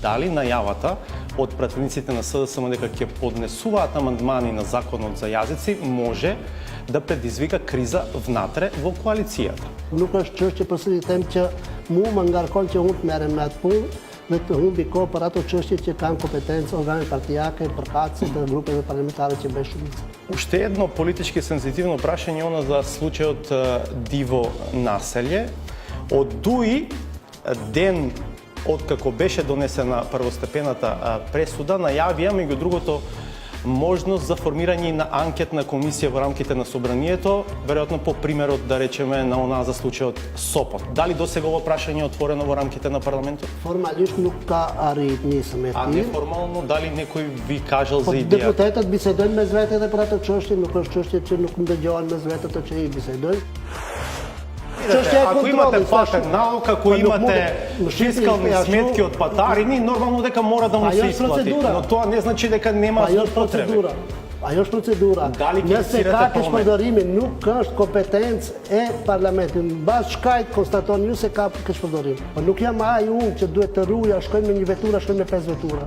Дали најавата од пратениците на СДСМ дека ќе поднесуваат амандмани на законот за јазици може да предизвика криза внатре во коалицијата. Nuk është çështje për së them që mu më ngarkon që unë të merrem me atë punë dhe të humbi kohë për ato çështje që kanë kompetencë organe partijake, përkatëse të grupeve parlamentare që bëjnë shumicë. Уште едно политички сензитивно прашање она за случајот Диво населје. Од ДУИ ден откако беше донесена првостепената пресуда, најавија меѓу другото можност за формирање на анкетна комисија во рамките на собранието, веројатно по примерот да речеме на она за случајот Сопот. Дали досега ова прашање е отворено во рамките на парламентот? Formalisht nuk ka arrit nisëm e А tillë. неформално дали некој ви кажал Po за идеја? deputetët bisedojnë mes vete edhe për ato çështje, nuk është çështje që nuk ndëgjohen mes vete ato që i bisedojnë. Ако имате платен налог, ако имате фискални сметки од патарини, нормално дека мора да му се исплати. Но тоа не значи дека нема злоупотреби. Ajo është procedura. Nëse ka këshpërdorimi, nuk është kompetencë e parlamentit. Mbas shkajt konstatoni ju se ka këshpërdorim. Po nuk jam ai unë që duhet të rruja, shkojmë me një vetura, shkojmë me 5 vetura.